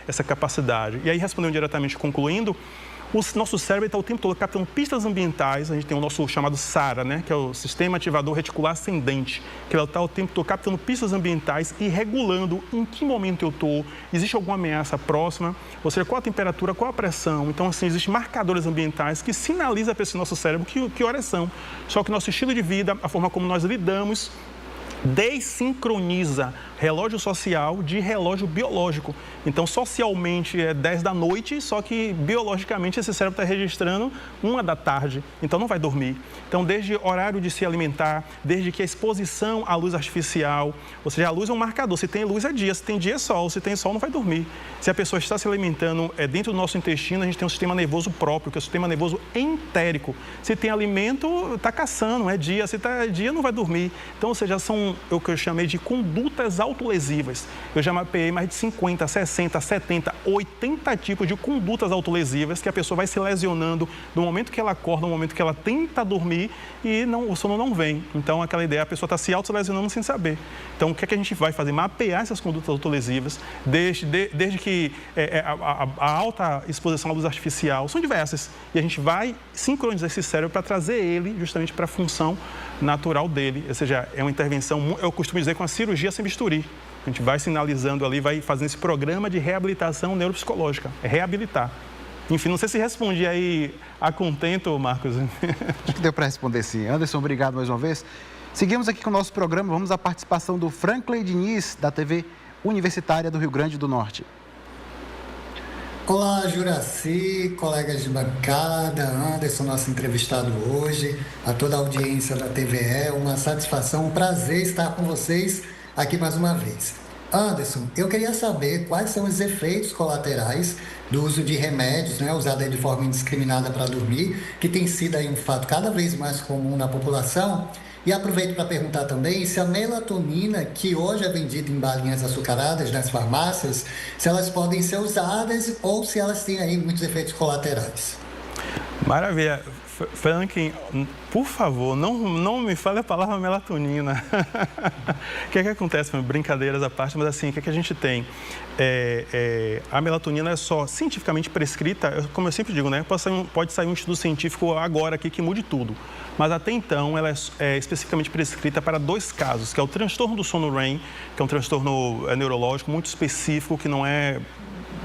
essa capacidade. E aí, respondendo diretamente, concluindo, o nosso cérebro está o tempo todo captando pistas ambientais. A gente tem o nosso chamado SARA, né, que é o Sistema Ativador Reticular Ascendente, que ele está o tempo todo captando pistas ambientais e regulando em que momento eu estou, existe alguma ameaça próxima, ou seja, qual a temperatura, qual a pressão. Então, assim, existem marcadores ambientais que sinalizam para esse nosso cérebro que horas são. Só que o nosso estilo de vida, a forma como nós lidamos, desincroniza relógio social de relógio biológico. Então, socialmente é 10 da noite, só que biologicamente esse cérebro está registrando 1 da tarde, então não vai dormir. Então, desde horário de se alimentar, desde que a exposição à luz artificial, ou seja, a luz é um marcador, se tem luz é dia, se tem dia é sol, se tem sol não vai dormir. Se a pessoa está se alimentando dentro do nosso intestino, a gente tem um sistema nervoso próprio, que é o sistema nervoso entérico. Se tem alimento, está caçando, é dia, se está dia não vai dormir. Então, ou seja, são o que eu chamei de condutas autolesivas. Eu já mapeei mais de 50, 60, 70, 80 tipos de condutas autolesivas que a pessoa vai se lesionando no momento que ela acorda, no momento que ela tenta dormir e o sono não vem. Então, aquela ideia, a pessoa está se autolesionando sem saber. Então, o que é que a gente vai fazer? Mapear essas condutas autolesivas, desde que a alta exposição à luz artificial, são diversas. E a gente vai sincronizar esse cérebro para trazer ele justamente para a função natural dele. Ou seja, é uma intervenção, eu costumo dizer, com a cirurgia sem bisturi. A gente vai sinalizando ali, vai fazendo esse programa de reabilitação neuropsicológica, é reabilitar. Enfim, não sei se respondi aí a contento, Marcos. Acho que deu para responder sim. Anderson, obrigado mais uma vez. Seguimos aqui com o nosso programa, vamos à participação do Franklin Diniz, da TV Universitária do Rio Grande do Norte. Olá, Juraci, colegas de bancada, Anderson, nosso entrevistado hoje, a toda a audiência da TVE, uma satisfação, um prazer estar com vocês aqui mais uma vez. Anderson, eu queria saber quais são os efeitos colaterais do uso de remédios, usado aí de forma indiscriminada para dormir, que tem sido aí um fato cada vez mais comum na população. E aproveito para perguntar também se a melatonina, que hoje é vendida em balinhas açucaradas nas farmácias, se elas podem ser usadas ou se elas têm aí muitos efeitos colaterais. Maravilha. Franklin, por favor, não me fale a palavra melatonina. O que é que acontece? Brincadeiras à parte, mas assim, o que é que a gente tem? A melatonina é só cientificamente prescrita, como eu sempre digo, né? Pode sair um estudo científico agora aqui que mude tudo. Mas até então ela é especificamente prescrita para 2 casos, que é o transtorno do sono REM, que é um transtorno neurológico muito específico, que não é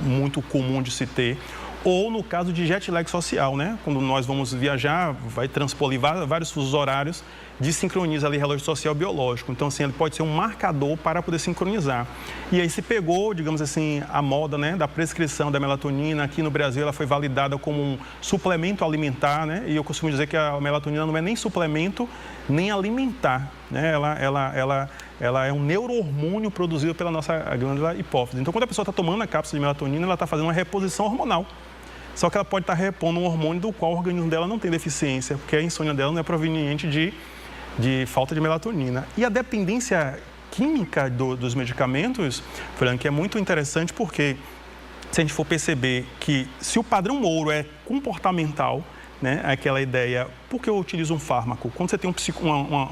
muito comum de se ter, ou no caso de jet lag social, né? Quando nós vamos viajar, vai transpor ali vários fusos horários, desincroniza ali relógio social biológico. Então, assim, ele pode ser um marcador para poder sincronizar. E aí se pegou, digamos assim, a moda, né, da prescrição da melatonina. Aqui no Brasil ela foi validada como um suplemento alimentar, né? E eu costumo dizer que a melatonina não é nem suplemento, nem alimentar, né? Ela é um neurohormônio produzido pela nossa glândula hipófise. Então, quando a pessoa está tomando a cápsula de melatonina, ela está fazendo uma reposição hormonal. Só que ela pode estar repondo um hormônio do qual o organismo dela não tem deficiência, porque a insônia dela não é proveniente de falta de melatonina. E a dependência química dos medicamentos, Frank, é muito interessante porque se a gente for perceber que se o padrão ouro é comportamental, né, aquela ideia, por que eu utilizo um fármaco? Quando você tem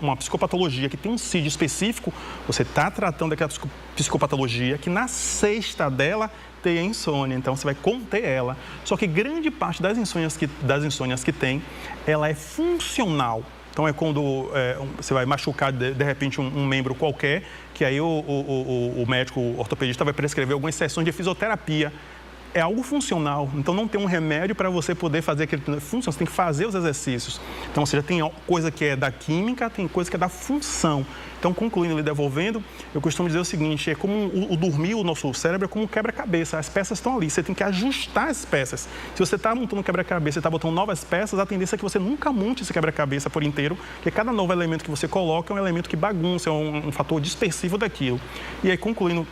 uma psicopatologia que tem um CID específico, você está tratando daquela psicopatologia que na cesta dela tem a insônia, então você vai conter ela. Só que grande parte das insônias que tem, ela é funcional. Então é quando você vai machucar de repente um membro qualquer, que aí o médico ortopedista vai prescrever algumas sessões de fisioterapia. É algo funcional, então não tem um remédio para você poder fazer aquele função, você tem que fazer os exercícios. Então, ou seja, tem coisa que é da química, tem coisa que é da função. Então, concluindo e devolvendo, eu costumo dizer o seguinte, é como o dormir, o nosso cérebro é como um quebra-cabeça, as peças estão ali, você tem que ajustar as peças. Se você está montando um quebra-cabeça e está botando novas peças, a tendência é que você nunca monte esse quebra-cabeça por inteiro, porque cada novo elemento que você coloca é um elemento que bagunça, é um fator dispersivo daquilo. E aí, concluindo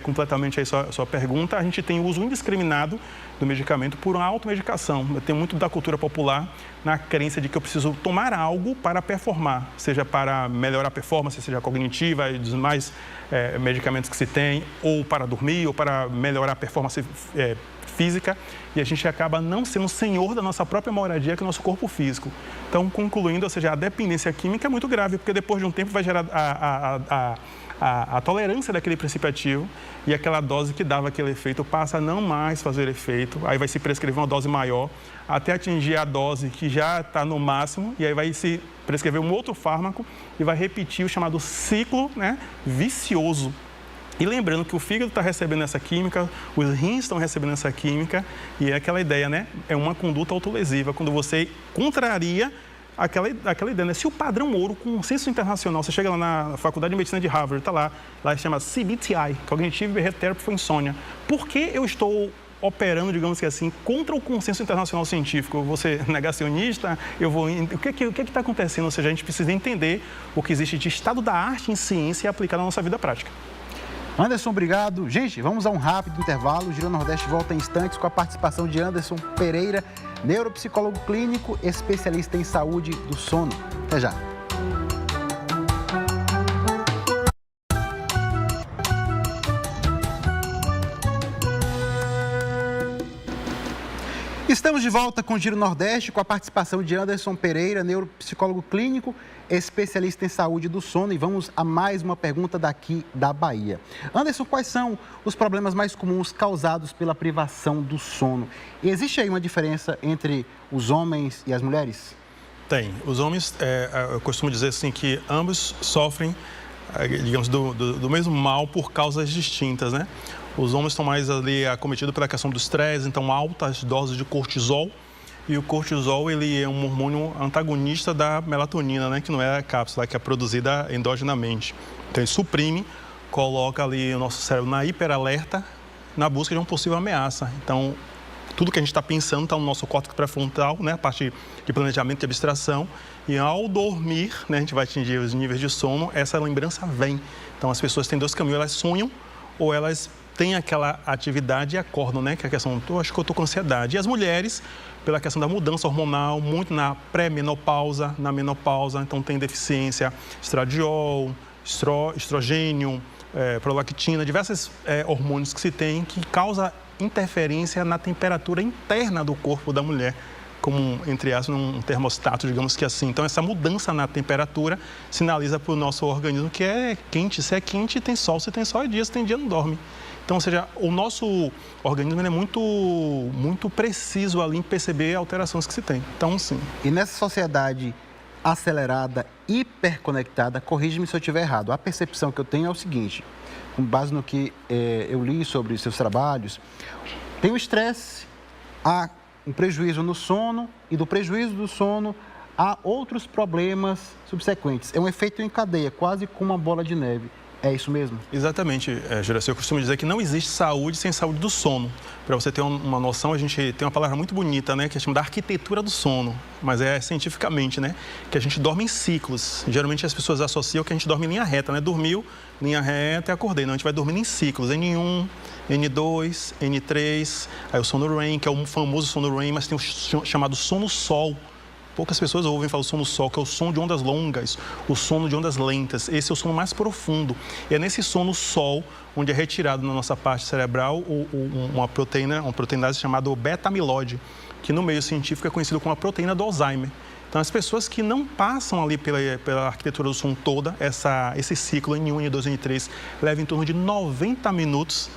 completamente aí sua pergunta, a gente tem o uso indiscriminado do medicamento por uma automedicação. Tem muito da cultura popular na crença de que eu preciso tomar algo para performar, seja para melhorar a performance, seja cognitiva e dos mais medicamentos que se tem, ou para dormir, ou para melhorar a performance física, e a gente acaba não sendo senhor da nossa própria moradia, que é o nosso corpo físico. Então, concluindo, ou seja, a dependência química é muito grave, porque depois de um tempo vai gerar a tolerância daquele princípio ativo e aquela dose que dava aquele efeito passa a não mais fazer efeito, aí vai se prescrever uma dose maior até atingir a dose que já está no máximo e aí vai se prescrever um outro fármaco e vai repetir o chamado ciclo, né, vicioso. E lembrando que o fígado está recebendo essa química, os rins estão recebendo essa química e é aquela ideia, né, é uma conduta autolesiva, quando você contraria aquela ideia, né? Se o padrão ouro, consenso internacional, você chega lá na Faculdade de Medicina de Harvard, está lá chama CBTI, Cognitive Behavioral Therapy for Insomnia. Por que eu estou operando, digamos que assim, contra o consenso internacional científico? Eu vou ser negacionista? O que está acontecendo? Ou seja, a gente precisa entender o que existe de estado da arte em ciência e aplicar na nossa vida prática. Anderson, obrigado. Gente, vamos a um rápido intervalo. O Giro Nordeste volta em instantes com a participação de Anderson Pereira, neuropsicólogo clínico, especialista em saúde do sono. Até já. Estamos de volta com o Giro Nordeste, com a participação de Anderson Pereira, neuropsicólogo clínico, especialista em saúde do sono. E vamos a mais uma pergunta daqui da Bahia. Anderson, quais são os problemas mais comuns causados pela privação do sono? E existe aí uma diferença entre os homens e as mulheres? Tem. Os homens, eu costumo dizer assim que ambos sofrem, digamos, do mesmo mal por causas distintas, né? Os homens estão mais ali acometidos pela questão do estresse, então altas doses de cortisol. E o cortisol, ele é um hormônio antagonista da melatonina, né? Que não é a cápsula, que é produzida endogenamente. Então, ele suprime, coloca ali o nosso cérebro na hiperalerta, na busca de uma possível ameaça. Então, tudo que a gente está pensando está no nosso córtex pré-frontal, né? A parte de planejamento e abstração. E ao dormir, né? A gente vai atingir os níveis de sono, essa lembrança vem. Então, as pessoas têm dois caminhos, elas sonham ou elas têm aquela atividade e acordam, né? Que é a questão, acho que eu estou com ansiedade. E as mulheres, pela questão da mudança hormonal, muito na pré-menopausa, na menopausa, então tem deficiência estradiol, estrogênio, prolactina, diversos hormônios que se tem que causa interferência na temperatura interna do corpo da mulher, como, entre aspas, um termostato, digamos que assim. Então, essa mudança na temperatura sinaliza para o nosso organismo que é quente. Se é quente, tem sol. Se tem sol, é dia. Se tem dia, não dorme. Então, ou seja, o nosso organismo é muito preciso ali em perceber alterações que se tem. Então, sim. E nessa sociedade acelerada, hiperconectada, corrige-me se eu estiver errado, a percepção que eu tenho é o seguinte, com base no que eu li sobre os seus trabalhos, tem o estresse, há um prejuízo no sono e do prejuízo do sono há outros problemas subsequentes. É um efeito em cadeia, quase como uma bola de neve. É isso mesmo? Exatamente, Juraci. Eu costumo dizer que não existe saúde sem saúde do sono. Para você ter uma noção, a gente tem uma palavra muito bonita, né? Que é chamada arquitetura do sono. Mas é cientificamente, né? Que a gente dorme em ciclos. Geralmente as pessoas associam que a gente dorme em linha reta, né? Dormiu, linha reta e acordei. Não, a gente vai dormindo em ciclos. N1, N2, N3. Aí o sono REM, que é o famoso sono REM, mas tem o chamado sono sol. Poucas pessoas ouvem falar do sono sol, que é o sono de ondas longas, o sono de ondas lentas. Esse é o sono mais profundo. E é nesse sono sol, onde é retirado na nossa parte cerebral uma proteinase chamada beta-amiloide, que no meio científico é conhecido como a proteína do Alzheimer. Então, as pessoas que não passam ali pela arquitetura do sono toda, esse ciclo N1, N2, N3, leva em torno de 90 minutos.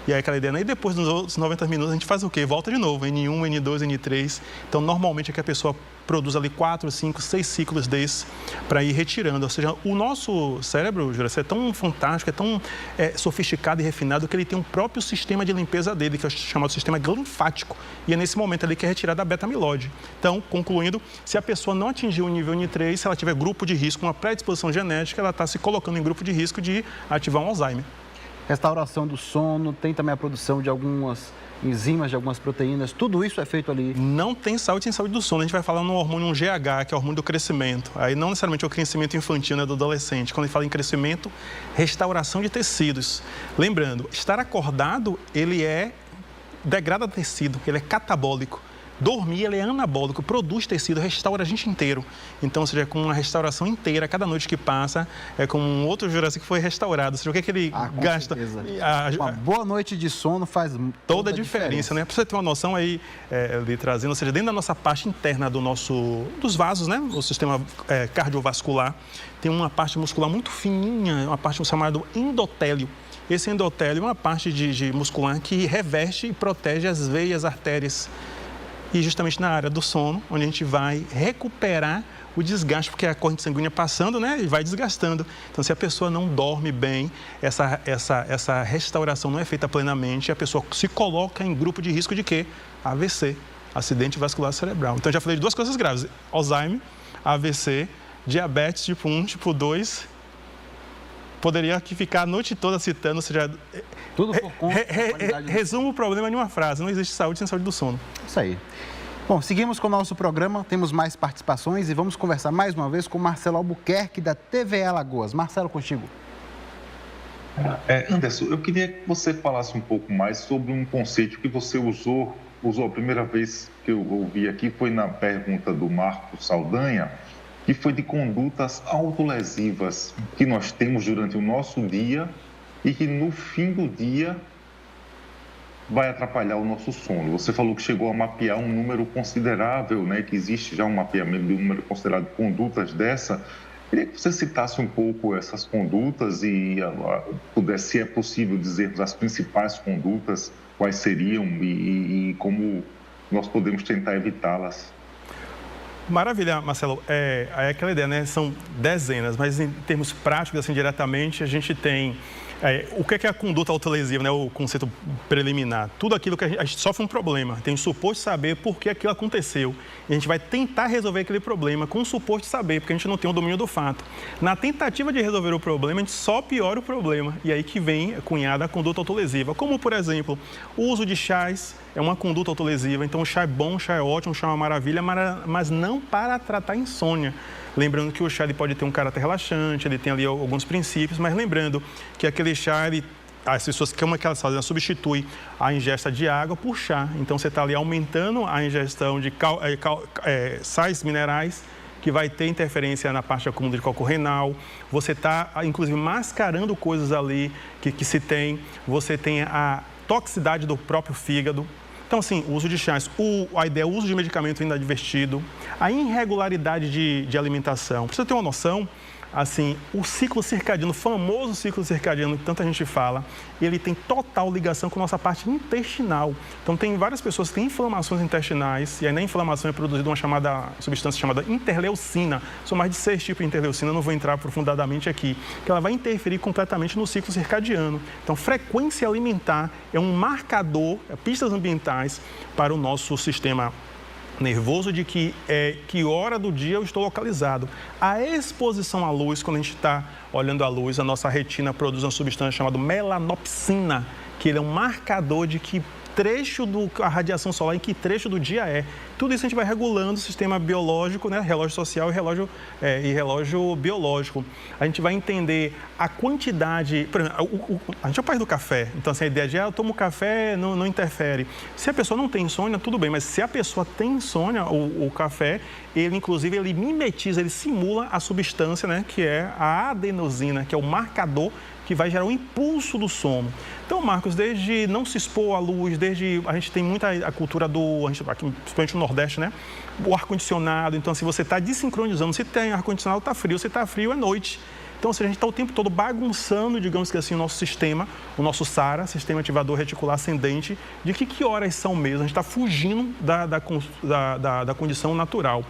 E aí aquela ideia, né? E depois dos outros 90 minutos a gente faz o quê? Volta de novo, N1, N2, N3. Então, normalmente é que a pessoa produz ali 4, 5, 6 ciclos desses para ir retirando. Ou seja, o nosso cérebro, Juraci, é tão fantástico, é tão sofisticado e refinado que ele tem um próprio sistema de limpeza dele, que é chamado sistema linfático. E é nesse momento ali que é retirada a beta-amiloide. Então, concluindo, se a pessoa não atingir o nível N3, se ela tiver grupo de risco, uma predisposição genética, ela está se colocando em grupo de risco de ativar um Alzheimer. Restauração do sono, tem também a produção de algumas enzimas, de algumas proteínas, tudo isso é feito ali? Não tem saúde sem saúde do sono. A gente vai falar no hormônio GH, que é o hormônio do crescimento. Aí não necessariamente é o crescimento infantil, né, do adolescente. Quando a gente fala em crescimento, restauração de tecidos. Lembrando, estar acordado, ele degrada tecido, ele é catabólico. dormir, ele é anabólico, produz tecido, restaura a gente inteiro. Então, ou seja, com uma restauração inteira, cada noite que passa, é como um outro Jurassic que foi restaurado. Ou seja, o que é que ele gasta? Uma boa noite de sono faz toda a diferença, né? Para você ter uma noção aí, lhe trazendo, ou seja, dentro da nossa parte interna dos vasos, né? O sistema cardiovascular, tem uma parte muscular muito fininha, uma parte chamada endotélio. Esse endotélio é uma parte de muscular que reveste e protege as veias, artérias. E justamente na área do sono, onde a gente vai recuperar o desgaste, porque a corrente sanguínea passando, né, e vai desgastando. Então, se a pessoa não dorme bem, essa restauração não é feita plenamente, a pessoa se coloca em grupo de risco de quê? AVC, acidente vascular cerebral. Então, já falei de duas coisas graves: Alzheimer, AVC, diabetes tipo 1, tipo 2. Poderia aqui ficar a noite toda citando, ou seja, tudo por conta resumo o problema em uma frase: não existe saúde sem saúde do sono. Isso aí. Bom, seguimos com o nosso programa, temos mais participações e vamos conversar mais uma vez com Marcelo Albuquerque, da TVE Alagoas. Marcelo, contigo. Anderson, eu queria que você falasse um pouco mais sobre um conceito que você usou a primeira vez que eu ouvi aqui, foi na pergunta do Marco Saldanha, que foi de condutas autolesivas que nós temos durante o nosso dia e que no fim do dia vai atrapalhar o nosso sono. Você falou que chegou a mapear um número considerável, né, que existe já um mapeamento de um número considerado de condutas dessa. Queria que você citasse um pouco essas condutas e pudesse, se é possível, dizermos as principais condutas, quais seriam e como nós podemos tentar evitá-las. Maravilha, Marcelo. É aquela ideia, né? São dezenas, mas em termos práticos, assim, diretamente, a gente tem... o que é a conduta autolesiva, né? O conceito preliminar? Tudo aquilo que a gente sofre um problema, tem o suposto de saber por que aquilo aconteceu. E a gente vai tentar resolver aquele problema com o suposto de saber, porque a gente não tem o domínio do fato. Na tentativa de resolver o problema, a gente só piora o problema. E aí que vem cunhada a conduta autolesiva. Como, por exemplo, o uso de chás é uma conduta autolesiva. Então, o chá é bom, o chá é ótimo, o chá é uma maravilha, mas não para tratar insônia. Lembrando que o chá ele pode ter um caráter relaxante, ele tem ali alguns princípios, mas lembrando que aquele chá, as pessoas, como é que elas fazem? Elas substituem a ingesta de água por chá. Então, você está ali aumentando a ingestão de sais minerais, que vai ter interferência na parte acúmulo de cálculo renal. Você está, inclusive, mascarando coisas ali que se tem. Você tem a toxicidade do próprio fígado. Então, assim, o uso de chás, a ideia, o uso de medicamento inadvertido, a irregularidade de alimentação. Para você ter uma noção, assim, o ciclo circadiano, o famoso ciclo circadiano que tanta gente fala, ele tem total ligação com a nossa parte intestinal. Então, tem várias pessoas que têm inflamações intestinais, e aí na inflamação é produzida uma substância chamada interleucina. São mais de 6 tipos de interleucina, não vou entrar aprofundadamente aqui, que ela vai interferir completamente no ciclo circadiano. Então, frequência alimentar é um marcador, pistas ambientais para o nosso sistema nervoso de que hora do dia eu estou localizado. A exposição à luz, quando a gente está olhando a luz, a nossa retina produz uma substância chamada melanopsina, que ele é um marcador de que trecho a radiação solar, em que trecho do dia é. Tudo isso a gente vai regulando o sistema biológico, né? Relógio social e relógio biológico. A gente vai entender a quantidade... Por exemplo, a gente é o país do café. Então, assim, a ideia de eu tomo café não interfere. Se a pessoa não tem insônia, tudo bem. Mas se a pessoa tem insônia, o café, ele, inclusive, ele mimetiza, ele simula a substância, né? Que é a adenosina, que é o marcador que vai gerar o impulso do sono. Então, Marcos, desde não se expor à luz, desde a gente tem muita a cultura aqui, principalmente no Nordeste, né? O ar-condicionado. Então, se você está desincronizando, se tem ar-condicionado, está frio, se está frio, é noite. Então, se a gente está o tempo todo bagunçando, digamos que assim, o nosso sistema, o nosso SARA, Sistema Ativador Reticular Ascendente, de que horas são mesmo? A gente está fugindo da condição natural.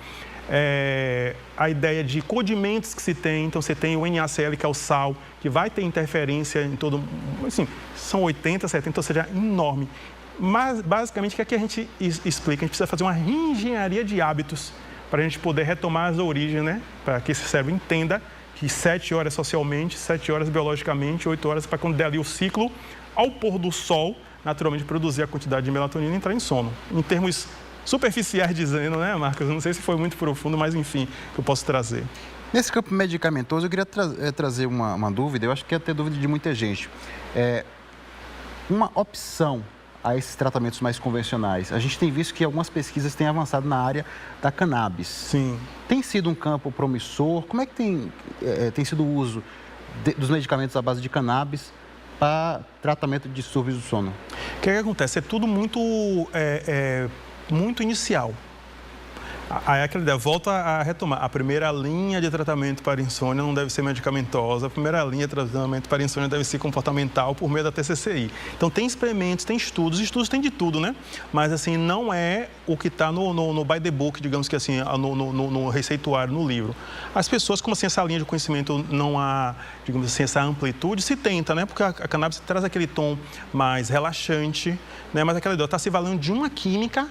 A ideia de condimentos que se tem, então você tem o NaCl, que é o sal, que vai ter interferência em todo, assim, são 80, 70, ou seja, enorme. Mas, basicamente, o que é que a gente explica? A gente precisa fazer uma reengenharia de hábitos para a gente poder retomar as origens, né? Para que esse cérebro entenda que 7 horas socialmente, 7 horas biologicamente, 8 horas para quando der ali o ciclo, ao pôr do sol, naturalmente produzir a quantidade de melatonina e entrar em sono. Em termos superficiais dizendo, né, Marcos? Eu não sei se foi muito profundo, mas enfim, que eu posso trazer. Nesse campo medicamentoso, eu queria trazer uma dúvida, eu acho que ia ter dúvida de muita gente. Uma opção a esses tratamentos mais convencionais? A gente tem visto que algumas pesquisas têm avançado na área da cannabis. Sim. Tem sido um campo promissor? Como é que tem sido o uso dos medicamentos à base de cannabis para tratamento de distúrbios do sono? O que acontece? É tudo muito inicial. Aí aquela ideia, volta a retomar. A primeira linha de tratamento para insônia não deve ser medicamentosa, a primeira linha de tratamento para insônia deve ser comportamental por meio da TCCI. Então tem experimentos, tem estudos tem de tudo, né? Mas assim, não é o que está no by the book, digamos que assim, no receituário, no livro. As pessoas, como assim, essa linha de conhecimento não há, digamos assim, essa amplitude, se tenta, né? Porque a cannabis traz aquele tom mais relaxante, né? Mas aquela ideia, está se valendo de uma química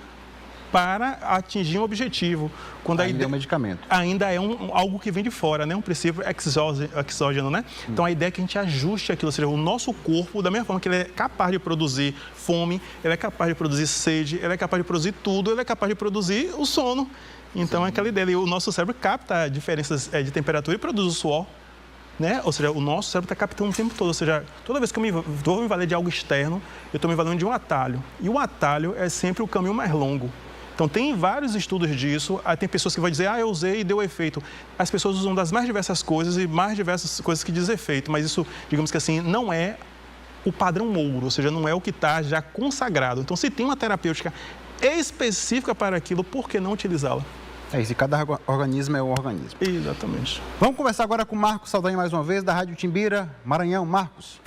para atingir um objetivo. Quando ainda é um medicamento. Ainda é algo que vem de fora, né? Um princípio exógeno, né? Então, a ideia é que a gente ajuste aquilo, ou seja, o nosso corpo, da mesma forma que ele é capaz de produzir fome, ele é capaz de produzir sede, ele é capaz de produzir tudo, ele é capaz de produzir o sono. Então, é aquela ideia, o nosso cérebro capta diferenças de temperatura e produz o suor. Né? Ou seja, o nosso cérebro está captando o tempo todo. Ou seja, toda vez que eu vou me valer de algo externo, eu estou me valendo de um atalho. E o atalho é sempre o caminho mais longo. Então, tem vários estudos disso. Tem pessoas que vão dizer, eu usei e deu efeito. As pessoas usam das mais diversas coisas e mais diversas coisas que dizem efeito. Mas isso, digamos que assim, não é o padrão ouro, ou seja, não é o que está já consagrado. Então, se tem uma terapêutica específica para aquilo, por que não utilizá-la? É isso, e cada organismo é um organismo. Exatamente. Vamos conversar agora com o Marcos Saldanha mais uma vez, da Rádio Timbira, Maranhão. Marcos.